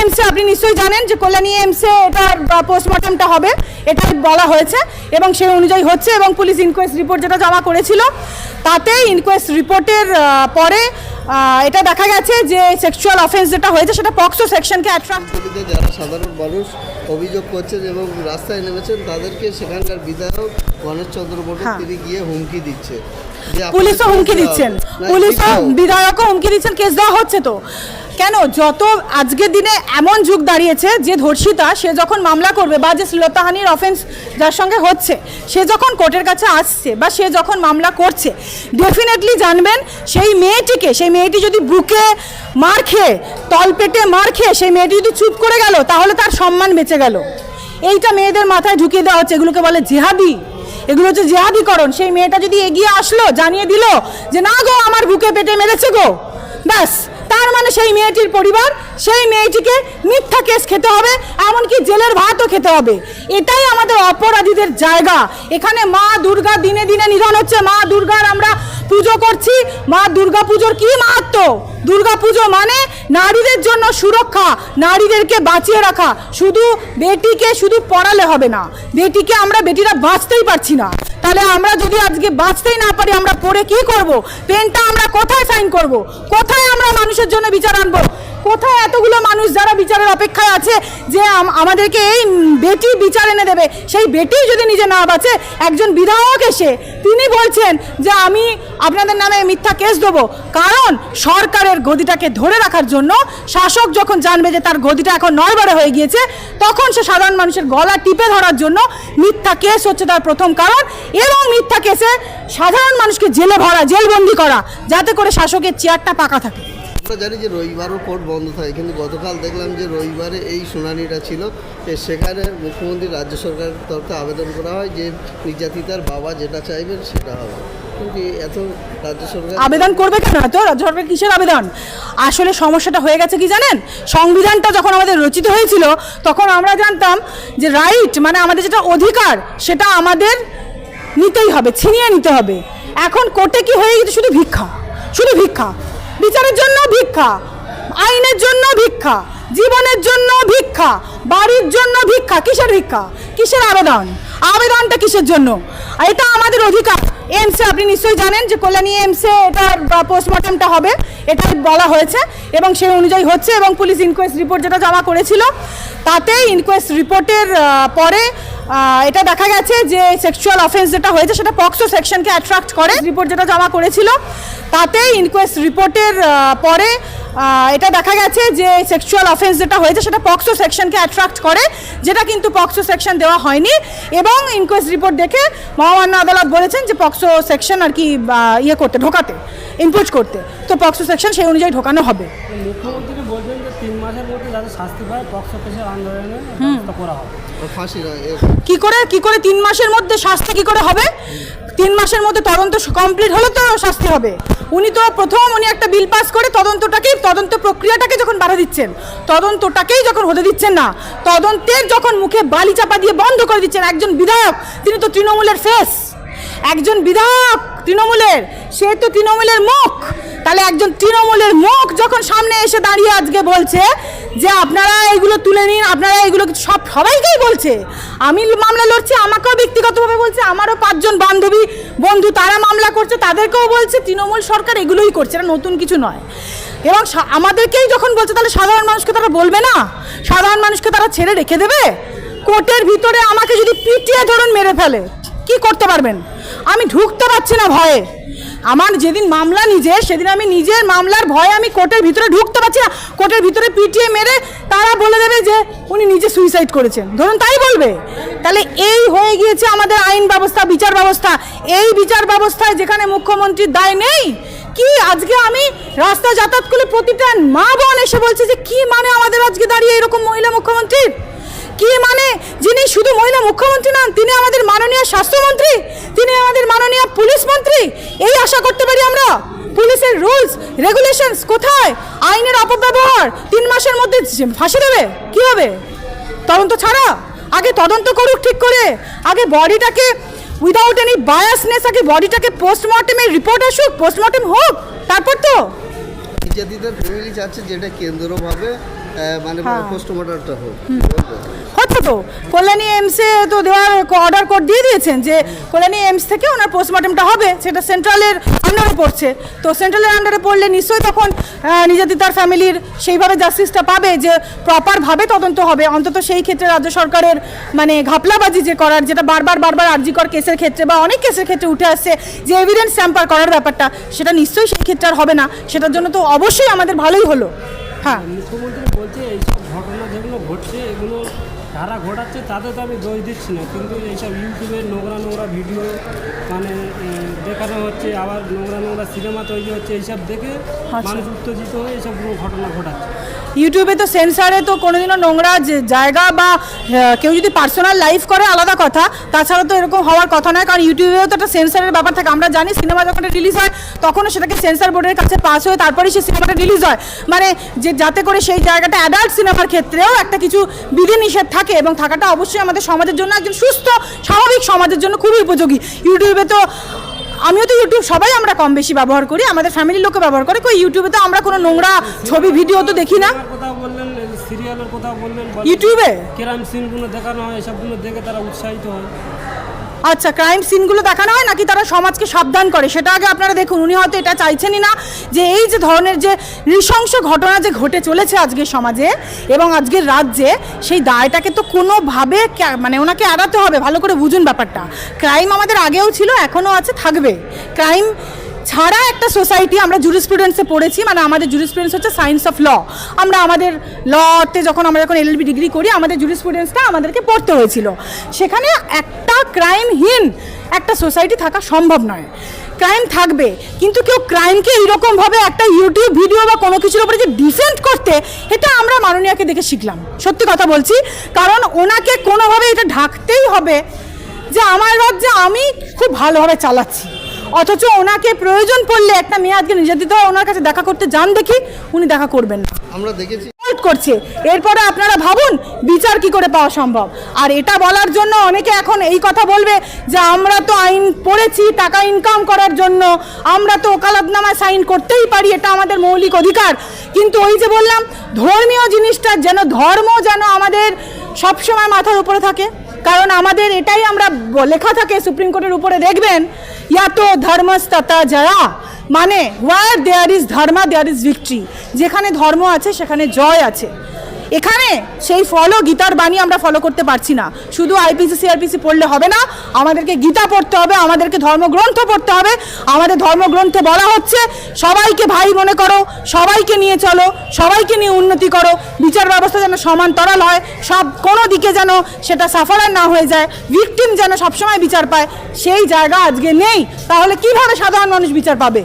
এমসে আপনি নিশ্চয়ই জানেন যে কল্যাণী এমসে এটার পোস্টমর্টমটা হবে, এটাই বলা হয়েছে এবং সেই অনুযায়ী হচ্ছে। এবং পুলিশ ইনকোয়েস্ট রিপোর্ট যেটা জমা করেছিল তাতে ইনকোয়েস্ট রিপোর্টের পরে এটা দেখা গেছে যে সেক্সুয়াল অফেন্স যেটা হয়েছে সেটা পক্সো সেকশনকে অ্যাট্রাক্ট। যারা সাধারণ মানুষ অভিযোগ করছেন এবং রাস্তায় নেমেছেন তাদেরকে সেখানকার বিধায়ক গণেশ চন্দ্র মণ্ডল তিনি গিয়ে হুমকি দিচ্ছে, পুলিশও হুমকি দিচ্ছেন, পুলিশও বিধায়কও হুমকি দিচ্ছেন, কেস দেওয়া হচ্ছে। তো কেন যত আজকের দিনে এমন যুগ দাঁড়িয়েছে যে ধর্ষিতা সে যখন মামলা করবে বা যে শ্লীলতাহানির অফেন্স যার সঙ্গে হচ্ছে সে যখন কোর্টের কাছে আসছে বা সে যখন মামলা করছে ডেফিনেটলি জানবেন সেই মেয়েটি যদি বুকে মার খেয়ে তলপেটে মার খেয়ে সেই মেয়েটি যদি চুপ করে গেল তাহলে তার সম্মান বেঁচে গেল। এইটা মেয়েদের মাথায় ঢুকিয়ে দেওয়া হচ্ছে, এগুলোকে বলে জিহাদি, এগুলো হচ্ছে জিহাদিকরণ। সেই মেয়েটা যদি এগিয়ে আসলো জানিয়ে দিল যে না গো আমার বুকে পেটে মেরেছে গো, ব্যাস তার মানে সেই মেয়েটির পরিবার সেই মেয়েটিকে মিথ্যা কেস খেতে হবে, এমনকি জেলের ভাতও খেতে হবে। এটাই আমাদের অপরাধীদের জায়গা। এখানে মা দুর্গা দিনে দিনে নিধন হচ্ছে, মা দুর্গার আমরা পুজো করছি, মা দুর্গা পুজোর কি মাহাত্ম্য? দুর্গা পুজো মানে নারীদের জন্য সুরক্ষা, নারীদেরকে বাঁচিয়ে রাখা। শুধু বেটিকে শুধু পড়ালে হবে না, বেটিরা বাঁচতেই পারছি না, তাহলে আমরা যদি আজকে বাঁচতেই না পারি আমরা পড়ে কি করব? পেনটা আমরা কোথায় সাইন করব? কোথায় আমরা মানুষের জন্য বিচার আনবো? কোথায় এতগুলো মানুষ যারা বিচারের অপেক্ষায় আছে যে আমাদেরকে এই বেটি বিচার এনে দেবে? সেই বেটি যদি নিজে না বাঁচে, একজন বিধায়ক এসে তিনি বলছেন যে আমি আপনাদের নামে মিথ্যা কেস দেবো, কারণ সরকারের গদিটাকে ধরে রাখার জন্য শাসক যখন জানবে যে তার গদিটা এখন নড়বড়ে হয়ে গিয়েছে তখন সে সাধারণ মানুষের গলা টিপে ধরার জন্য মিথ্যা কেস হচ্ছে তার প্রথম কারণ। এবং মিথ্যা কেসে সাধারণ মানুষকে জেলবন্দি করা যাতে করে শাসকের চেয়ারটা পাকা থাকে। আমরা জানি যে রবিবারও কোর্ট বন্ধ থাকে, কিন্তু গতকাল দেখলাম যে রবিবারে এই শুনানিটা ছিল, সেখানে মুখ্যমন্ত্রী রাজ্য সরকারের তরফে আবেদন করা হয় যে নির্যাতিতার বাবা যেটা চাইবেন সেটা হবে, কিন্তু এত রাজ্য সরকার আবেদন করবে কেন? তো রাজ্য সরকার কিসের আবেদন? আসলে সমস্যাটা হয়ে গেছে কি জানেন, সংবিধানটা যখন আমাদের রচিত হয়েছিল তখন আমরা জানতাম যে রাইট মানে আমাদের যেটা অধিকার সেটা আমাদের নিতেই হবে, ছিনিয়ে নিতে হবে। এখন কোর্টে কি হয়ে গেছে? শুধু ভিক্ষা, বিচারের জন্য ভিক্ষা, আইনের জন্য ভিক্ষা, জীবনের জন্য ভিক্ষা, বাড়ির জন্য ভিক্ষা। কিসের ভিক্ষা? কিসের আবেদনটা কিসের জন্য? এটা আমাদের অধিকার। এমসে আপনি নিশ্চয়ই জানেন যে কল্যাণী এমসে এটার পোস্টমর্টমটা হবে, এটাই বলা হয়েছে এবং সেই অনুযায়ী হচ্ছে। এবং পুলিশ ইনকোয়েস্ট রিপোর্ট যেটা জমা করেছিল তাতে ইনকোয়েস্ট রিপোর্টের পরে এটা দেখা গেছে যে সেক্সুয়াল অফেন্স যেটা হয়েছে সেটা পক্সো সেকশনকে অ্যাট্রাক্ট করে। রিপোর্ট যেটা জমা করেছিল তাতে ইনকোয়েস্ট রিপোর্টের পরে এটা দেখা গেছে যে সেক্সুয়াল অফেন্স যেটা হয়েছে সেটা পক্সো সেকশনকে অ্যাট্রাক্ট করে, যেটা কিন্তু পক্সো সেকশন দেওয়া হয়নি। এবং ইনকোয়েস্ট রিপোর্ট দেখে মহামান্য আদালত বলেছেন যে পক্সো সেকশন আর কি ঢোকাতে ইম্পোজ করতে, তো পক্সো সেকশন সেই অনুযায়ী ঢোকানো হবে। মুখ্যমন্ত্রী বলছেন যে 3 মাসের মধ্যে যাতে শাস্তি পায় পক্সো কেসের আন্দোলনে ব্যবস্থা করা হবে। ফাঁসি কি করে 3 মাসের মধ্যে শাস্তি কি করে হবে? 3 মাসের মধ্যে তদন্ত কমপ্লিট হলে তো শাস্তি হবে। উনি একটা বিল পাস করে তদন্ত প্রক্রিয়াটাকে যখন বাধা দিচ্ছেন, তদন্তটাকেই যখন হতে দিচ্ছেন না, তদন্তের যখন মুখে বালি চাপা দিয়ে বন্ধ করে দিচ্ছেন। একজন বিধায়ক, তিনি তো তৃণমূলের ফেস, একজন বিধায়ক তৃণমূলের, সে তো তৃণমূলের মুখ। তাহলে একজন তৃণমূলের মুখ যখন সামনে এসে দাঁড়িয়ে আজকে বলছে যে আপনারা এগুলো তুলে নিন, আপনারা এগুলো সবাইকেই বলছে, আমি মামলা লড়ছি, আমাকেও ব্যক্তিগতভাবে বলছে, আমারও 5 জন বন্ধু তারা মামলা করছে, তাদেরকেও বলছে তৃণমূল সরকার এগুলোই করছে, এটা নতুন কিছু নয়। এবং আমাদেরকেই যখন বলছে তাহলে সাধারণ মানুষকে তারা বলবে না? সাধারণ মানুষকে তারা ছেড়ে রেখে দেবে? কোর্টের ভিতরে আমাকে যদি পিটিয়ে ধরুন মেরে ফেলে কি করতে পারবেন? আমি ঢুকতে পারছি না ভয়ে। আমার যেদিন মামলা সেদিন আমি নিজের মামলার ভয়ে আমি কোর্টের ভিতরে ঢুকতে পারছি না। কোর্টের ভিতরে পিটিয়ে মেরে তারা বলে দেবে যে উনি নিজে সুইসাইড করেছেন, ধরুন তাই বলবে। তাহলে এই হয়ে গিয়েছে আমাদের আইন ব্যবস্থা, বিচার ব্যবস্থা। এই বিচার ব্যবস্থায় যেখানে মুখ্যমন্ত্রীর দায় নেই, কি আজকে আমি রাস্তায় যাতায়াত করলে প্রতিটা মা বোন এসে বলছে যে কি মানে আমাদের আজকে দাঁড়িয়ে এরকম মহিলা মুখ্যমন্ত্রীর? কি মানে যিনি শুধু মহিলা মুখ্যমন্ত্রী নন, তিনি আমাদের মাননীয় স্বাস্থ্যমন্ত্রী, তিনি আমাদের মাননীয় পুলিশ মন্ত্রী। এই আশা করতে পারি আমরা? পুলিশের রুলস রেগুলেশনস কোথায়? আইনের অপব্যবহার। 3 মাসের মধ্যে ফাঁসি দেবে? কি হবে? তদন্ত ছাড়া? আগে তদন্ত করুক ঠিক করে, আগে বডিটাকে উইদাউট এনি বায়াসনেস আগে বডিটাকে পোস্টমর্টমের রিপোর্ট আসুক, পোস্টমর্টম হোক, তারপর তো নির্যাতিতার ফ্যামিলি চাচ্ছে যেটা কেন্দ্রভাবে মানে হ্যাঁ। পোস্টমর্টমটা হোক। হচ্ছে তো কল্যাণী এমসে তো দেওয়ার অর্ডার কোড দিয়ে দিয়েছেন যে কল্যাণী এমস থেকে ওনার পোস্টমর্টমটা হবে, সেটা সেন্ট্রালের আন্ডারে পড়ছে। তো সেন্ট্রালের আন্ডারে পড়লে নিশ্চয়ই তখন নির্যাতিতার ফ্যামিলির সেইভাবে জাস্টিসটা পাবে, যে প্রপারভাবে তদন্ত হবে। অন্তত সেই ক্ষেত্রে রাজ্য সরকারের মানে ঘাপলাবাজি যে করার, যেটা বারবার আরজিকর কেসের ক্ষেত্রে বা অনেক কেসের ক্ষেত্রে উঠে আসছে, যে এভিডেন্স ট্যাম্পার করার ব্যাপারটা, সেটা নিশ্চয়ই সেই ক্ষেত্রে আর হবে না। সেটার জন্য তো অবশ্যই আমাদের ভালোই হলো। হ্যাঁ, মুখ্যমন্ত্রী বলছে এইসব ঘটনা যেগুলো ঘটছে এগুলো যারা ঘটাচ্ছে তাদের তো আমি দোষ দিচ্ছি না, কিন্তু এইসব ইউটিউবে নোংরা ভিডিও মানে দেখানো হচ্ছে, আবার নোংরা সিনেমা তৈরি হচ্ছে, এইসব দেখে মানুষ উত্তেজিত হয়ে এইসব ঘটনা ঘটাচ্ছে। ইউটিউবে তো সেন্সারে তো কোনোদিনও নোংরা জায়গা বা কেউ যদি পার্সোনাল লাইফ করে আলাদা কথা, তাছাড়া তো এরকম হওয়ার কথা নয়। কারণ ইউটিউবেও তো একটা সেন্সারের ব্যাপার থাকে। আমরা জানি সিনেমা যখন রিলিজ হয় তখনও সেটাকে সেন্সার বোর্ডের কাছে পাস হয়ে তারপরেই সেই সিনেমাটা রিলিজ হয়, মানে যে যাতে করে সেই জায়গাটা অ্যাডাল্ট সিনেমার ক্ষেত্রেও একটা কিছু বিধিনিষেধ থাকে, এবং থাকাটা অবশ্যই আমাদের সমাজের জন্য, একজন সুস্থ স্বাভাবিক সমাজের জন্য খুবই উপযোগী। ইউটিউবে তো আমিও তো ইউটিউব সবাই আমরা কম বেশি ব্যবহার করি, আমাদের ফ্যামিলির লোকও ব্যবহার করে। কই ইউটিউবে তো আমরা কোনো নোংরা ছবি ভিডিও তো দেখি না। কথা বললেন, সিরিয়ালের কথা বললেন, ইউটিউবে ক্রাইম সিনগুলো দেখানো হয়, এসবগুলো দেখে তারা উৎসাহিত হয়। আচ্ছা, ক্রাইম সিনগুলো দেখানো হয় নাকি তারা সমাজকে সাবধান করে, সেটা আগে আপনারা দেখুন। উনি হয়তো এটা চাইছেনই না যে এই যে ধরনের যে নৃশংস ঘটনা যে ঘটে চলেছে আজকের সমাজে এবং আজকের রাজ্যে, সেই দায়টাকে তো কোনোভাবে মানে ওনাকে এড়াতে হবে। ভালো করে বুঝুন ব্যাপারটা। ক্রাইম আমাদের আগেও ছিল, এখনও আছে, থাকবে। ক্রাইম ছাড়া একটা সোসাইটি, আমরা জুরিসপ্রুডেন্সে পড়েছি, মানে আমাদের জুরিসপ্রুডেন্স হচ্ছে সায়েন্স অফ ল। আমরা আমাদের লতে যখন এলএলবি ডিগ্রি করি, আমাদের জুরিসপ্রুডেন্সটা আমাদেরকে পড়তে হয়েছিল। সেখানে একটা ক্রাইমহীন একটা সোসাইটি থাকা সম্ভব নয়। ক্রাইম থাকবে, কিন্তু কেউ ক্রাইমকে এইরকমভাবে একটা ইউটিউব ভিডিও বা কোনো কিছুর উপরে যে ডিফেন্ড করতে, এটা আমরা মাননীয়াকে দেখে শিখলাম, সত্যি কথা বলছি। কারণ ওনাকে কোনোভাবে এটা ঢাকতেই হবে যে আমার রাজ্যে আমি খুব ভালোভাবে চালাচ্ছি, অথচ ওনাকে প্রয়োজন পড়লে একটা মেয়ে আজকে নির্যাতিত হয়, ওনার কাছে দেখা করতে যান দেখি, উনি দেখা করবেন না, আমরা দেখেছি করছে। এরপরে আপনারা ভাবুন বিচার কি করে পাওয়া সম্ভব। আর এটা বলার জন্য অনেকে এখন এই কথা বলবে যে আমরা তো আইন পড়েছি টাকা ইনকাম করার জন্য, আমরা তো ওকালতনামায় সাইন করতেই পারি, এটা আমাদের মৌলিক অধিকার। কিন্তু ওই যে বললাম, ধর্মীয় জিনিসটা যেন, ধর্ম যেন আমাদের সবসময় মাথার উপরে থাকে। কারণ আমাদের এটাই আমরা লেখা থাকে সুপ্রিম কোর্টের উপরে, দেখবেন ইয়া তো ধর্মস্ততা জয়া, মানে where there is dharma there is victory. যেখানে ধর্ম আছে সেখানে জয় আছে। এখানে সেই গীতার বাণী আমরা ফলো করতে পারছি না। শুধু আইপিসি সিআরপিসি পড়লে হবে না, আমাদেরকে গীতা পড়তে হবে, আমাদেরকে ধর্মগ্রন্থ পড়তে হবে। আমাদের ধর্মগ্রন্থে বলা হচ্ছে সবাইকে ভাই মনে করো, সবাইকে নিয়ে চলো, সবাইকে নিয়ে উন্নতি করো, বিচার ব্যবস্থা যেন সমান্তরাল হয়, সব কোনো দিকে যেন সেটা সাফারার না হয়ে যায়, ভিকটিম যেন সবসময় বিচার পায়। সেই জায়গা আজকে নেই, তাহলে কিভাবে সাধারণ মানুষ বিচার পাবে?